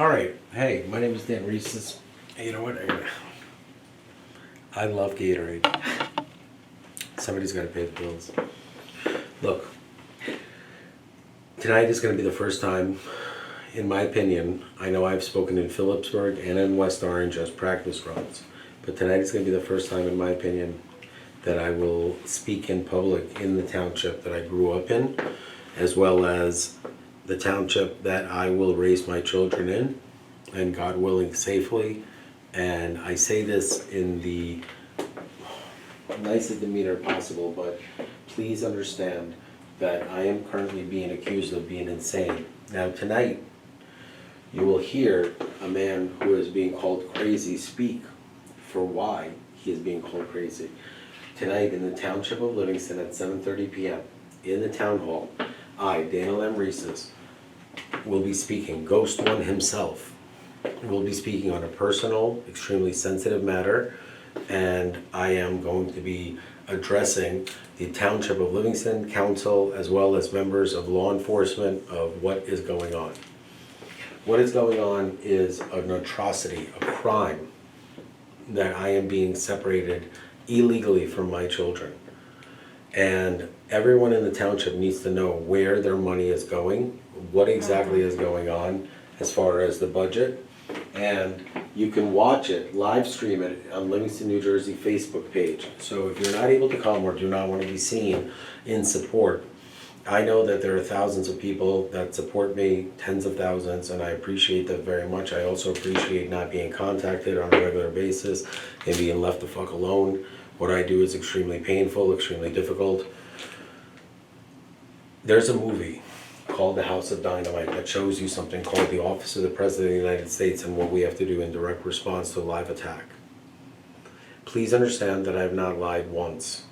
All right. Hey, my name is Dan Reeses. Hey, you know what? I love Gatorade. Somebody's got to pay the bills. Look, tonight is going to be the first time, in my opinion, I know I've spoken in Phillipsburg and in West Orange as practice runs, but tonight is going to be the first time, in my opinion, that I will speak in public in the township that I grew up in, as well as the township that I will raise my children in, and God willing, safely. And I say this in the nicest demeanor possible, but please understand that I am currently being accused of being insane. Now tonight, you will hear a man who is being called crazy speak for why he is being called crazy. Tonight in the township of Livingston at 7:30 p.m. in the town hall, I, Daniel M. Reeses, will be speaking. Ghost One himself will be speaking on a personal, extremely sensitive matter, and I am going to be addressing the Township of Livingston Council as well as members of law enforcement of what is going on. What is going on is an atrocity, a crime, that I am being separated illegally from my children. And everyone in the township needs to know where their money is going, what exactly is going on as far as the budget. And you can watch it, live stream it on Livingston, New Jersey Facebook page. So if you're not able to come or do not want to be seen in support, I know that there are thousands of people that support me, tens of thousands, and I appreciate that very much. I also appreciate not being contacted on a regular basis and being left the fuck alone. What I do is extremely painful, extremely difficult. There's a movie called The House of Dynamite that shows you something called the Office of the President of the United States and what we have to do in direct response to a live attack. Please understand that I have not lied once.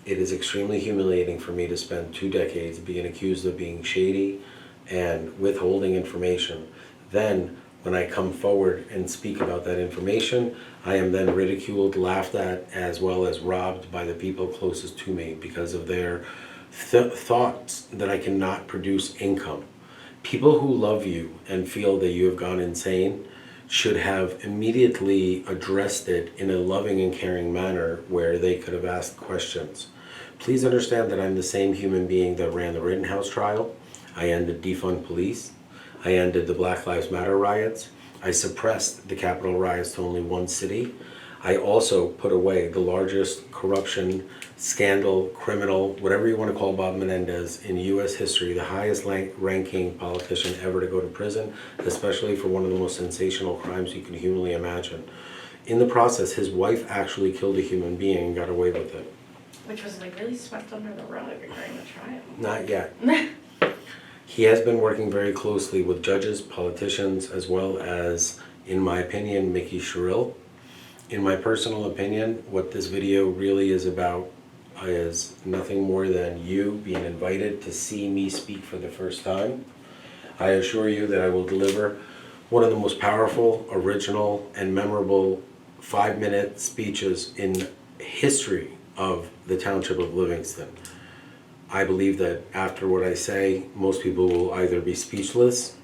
It is extremely humiliating for me to spend 2 decades being accused of being shady and withholding information. Then, when I come forward and speak about that information, I am then ridiculed, laughed at, as well as robbed by the people closest to me because of their thoughts that I cannot produce income. People who love you and feel that you have gone insane should have immediately addressed it in a loving and caring manner where they could have asked questions. Please understand that I'm the same human being that ran the Rittenhouse trial. I ended defund police. I ended the Black Lives Matter riots. I suppressed the Capitol riots to only one city. I also put away the largest corruption, scandal, criminal, whatever you want to call Bob Menendez in U.S. history, the highest ranking politician ever to go to prison, especially for one of the most sensational crimes you can humanly imagine. In the process, his wife actually killed a human being and got away with it. Which was like really swept under the rug during the trial. Not yet. He has been working very closely with judges, politicians, as well as, in my opinion, Mickey Sherrill. In my personal opinion, what this video really is about is nothing more than you being invited to see me speak for the first time. I assure you that I will deliver one of the most powerful, original, and memorable 5-minute speeches in history of the Township of Livingston. I believe that after what I say, most people will either be speechless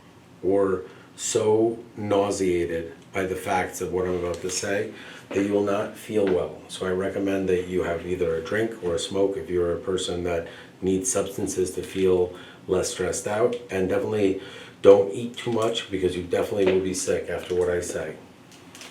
or so nauseated by the facts of what I'm about to say that you will not feel well. So I recommend that you have either a drink or a smoke if you're a person that needs substances to feel less stressed out. And definitely don't eat too much because you definitely will be sick after what I say.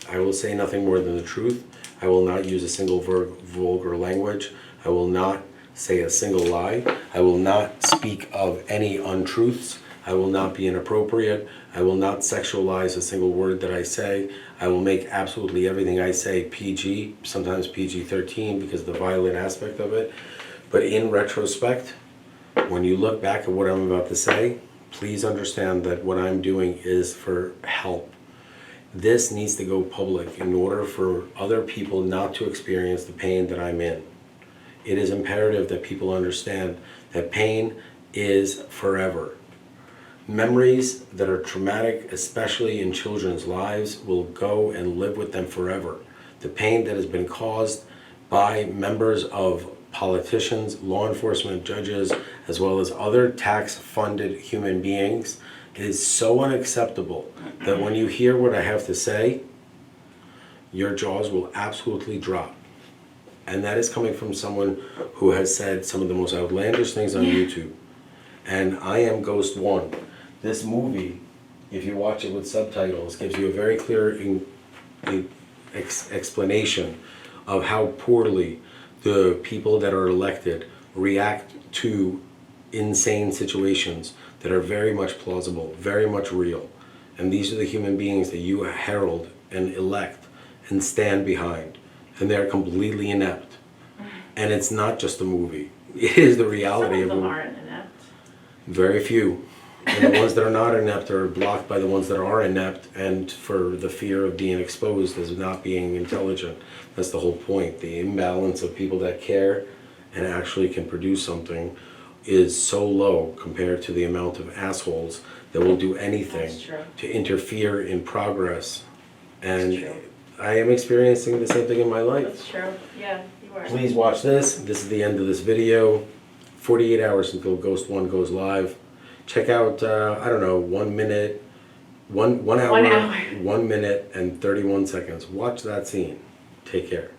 I will say nothing more than the truth. I will not use a single vulgar language. I will not say a single lie. I will not speak of any untruths. I will not be inappropriate. I will not sexualize a single word that I say. I will make absolutely everything I say PG, sometimes PG-13 because of the violent aspect of it. But in retrospect, when you look back at what I'm about to say, please understand that what I'm doing is for help. This needs to go public in order for other people not to experience the pain that I'm in. It is imperative that people understand that pain is forever. Memories that are traumatic, especially in children's lives, will go and live with them forever. The pain that has been caused by members of politicians, law enforcement, judges, as well as other tax-funded human beings is so unacceptable that when you hear what I have to say, your jaws will absolutely drop. And that is coming from someone who has said some of the most outlandish things on YouTube. And I am Ghost One. This movie, if you watch it with subtitles, gives you a very clear explanation of how poorly the people that are elected react to insane situations that are very much plausible, very much real. And these are the human beings that you herald and elect and stand behind. And they're completely inept. And it's not just a movie. It is the reality Some of them it. aren't inept. Very few. And the ones that are not inept are blocked by the ones that are inept, and for the fear of being exposed as not being intelligent. That's the whole point. The imbalance of people that care and actually can produce something is so low compared to the amount of assholes that will do anything That's true. to interfere in progress. That's And true. I am experiencing the same thing in my life. That's true. Yeah, you are. Please watch this. This is the end of this video. 48 hours until Ghost One goes live. Check out, I don't know, 1 minute, one hour, 1 hour. 1 minute and 31 seconds. Watch that scene. Take care.